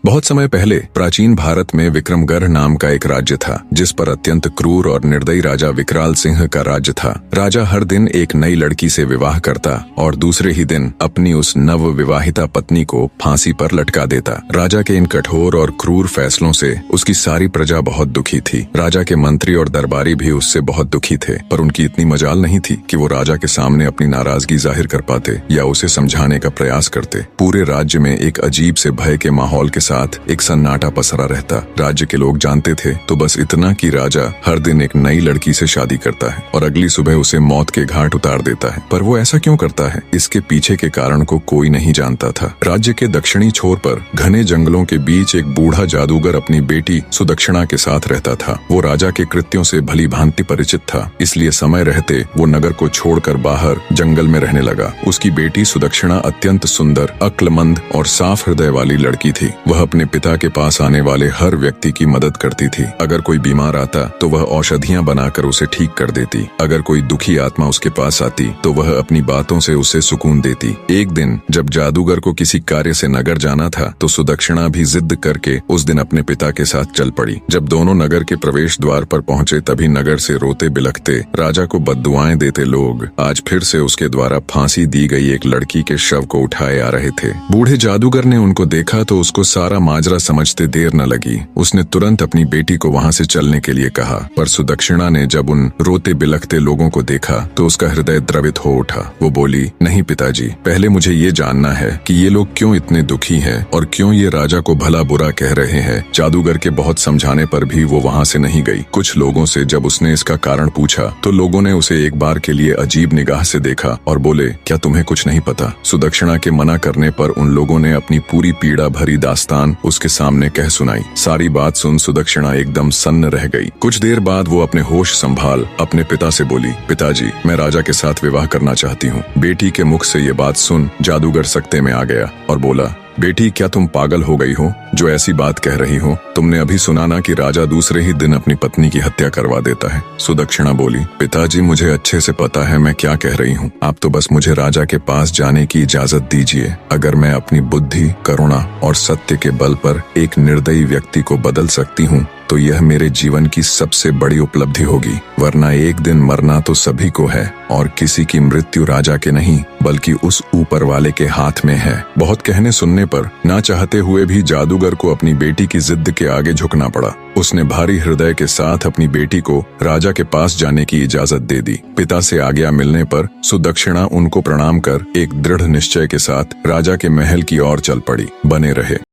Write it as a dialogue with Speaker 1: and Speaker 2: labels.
Speaker 1: बहुत समय पहले प्राचीन भारत में विक्रमगढ़ नाम का एक राज्य था, जिस पर अत्यंत क्रूर और निर्दयी राजा विकराल सिंह का राज्य था। राजा हर दिन एक नई लड़की से विवाह करता और दूसरे ही दिन अपनी उस नव विवाहिता पत्नी को फांसी पर लटका देता। राजा के इन कठोर और क्रूर फैसलों से उसकी सारी प्रजा बहुत दुखी थी। राजा के मंत्री और दरबारी भी उससे बहुत दुखी थे, पर उनकी इतनी मजाल नहीं थी कि वो राजा के सामने अपनी नाराजगी जाहिर कर पाते या उसे समझाने का प्रयास करते। पूरे राज्य में एक अजीब से भय के माहौल के साथ एक सन्नाटा पसरा रहता। राज्य के लोग जानते थे तो बस इतना कि राजा हर दिन एक नई लड़की से शादी करता है और अगली सुबह उसे मौत के घाट उतार देता है। पर वो ऐसा क्यों करता है, इसके पीछे के कारण को कोई नहीं जानता था। राज्य के दक्षिणी छोर पर घने जंगलों के बीच एक बूढ़ा जादूगर अपनी बेटी सुदक्षिणा के साथ रहता था। वो राजा के कृत्यों से भली भांति परिचित था, इसलिए समय रहते वो नगर को छोड़कर बाहर जंगल में रहने लगा। उसकी बेटी सुदक्षिणा अत्यंत सुंदर, अक्लमंद और साफ हृदय वाली लड़की थी। वह अपने पिता के पास आने वाले हर व्यक्ति की मदद करती थी। अगर कोई बीमार आता तो वह औषधियां बनाकर उसे ठीक कर देती। अगर कोई दुखी आत्मा उसके पास आती तो वह अपनी बातों से उसे सुकून देती। एक दिन जब जादूगर को किसी कार्य से नगर जाना था तो सुदक्षिणा भी जिद करके उस दिन अपने पिता के साथ चल पड़ी। जब दोनों नगर के प्रवेश द्वार पर पहुंचे तभी नगर से रोते बिलखते, राजा को बद्दुआएं देते लोग आज फिर से उसके द्वारा फांसी दी गई एक लड़की के शव को उठाए आ रहे थे। बूढ़े जादूगर ने उनको देखा तो उसको सारा माजरा समझते देर न लगी। उसने तुरंत अपनी बेटी को वहां से चलने के लिए कहा, पर सुदक्षिणा ने जब उन रोते बिलखते लोगों को देखा तो उसका हृदय द्रवित हो उठा। वो बोली, नहीं पिताजी, पहले मुझे ये जानना है कि ये लोग क्यों इतने दुखी हैं और क्यों ये राजा को भला बुरा कह रहे हैं। जादूगर के बहुत समझाने पर भी वो वहां से नहीं गई। कुछ लोगों से जब उसने इसका कारण पूछा तो लोगों ने उसे एक बार के लिए अजीब निगाह से देखा और बोले, क्या तुम्हें कुछ नहीं पता? सुदक्षिणा के मना करने पर उन लोगों ने अपनी पूरी पीड़ा भरी दास्तान उसके सामने कह सुनाई। सारी बात सुन सुदक्षिणा एकदम सन्न रह गई। कुछ देर बाद वो अपने होश संभाल अपने पिता से बोली, पिताजी, मैं राजा के साथ विवाह करना चाहती हूँ। बेटी के मुख से ये बात सुन जादूगर सकते में आ गया और बोला, बेटी, क्या तुम पागल हो गई हो जो ऐसी बात कह रही हो? तुमने अभी सुना ना कि राजा दूसरे ही दिन अपनी पत्नी की हत्या करवा देता है। सुदक्षिणा बोली, पिताजी, मुझे अच्छे से पता है मैं क्या कह रही हूँ। आप तो बस मुझे राजा के पास जाने की इजाजत दीजिए। अगर मैं अपनी बुद्धि, करुणा और सत्य के बल पर एक निर्दयी व्यक्ति को बदल सकती हूँ तो यह मेरे जीवन की सबसे बड़ी उपलब्धि होगी, वरना एक दिन मरना तो सभी को है और किसी की मृत्यु राजा के नहीं बल्कि उस ऊपर वाले के हाथ में है। बहुत कहने सुनने पर ना चाहते हुए भी जादूगर को अपनी बेटी की जिद के आगे झुकना पड़ा। उसने भारी हृदय के साथ अपनी बेटी को राजा के पास जाने की इजाजत दे दी। पिता से आज्ञा मिलने पर सुदक्षिणा उनको प्रणाम कर एक दृढ़ निश्चय के साथ राजा के महल की ओर चल पड़ी। बने रहे।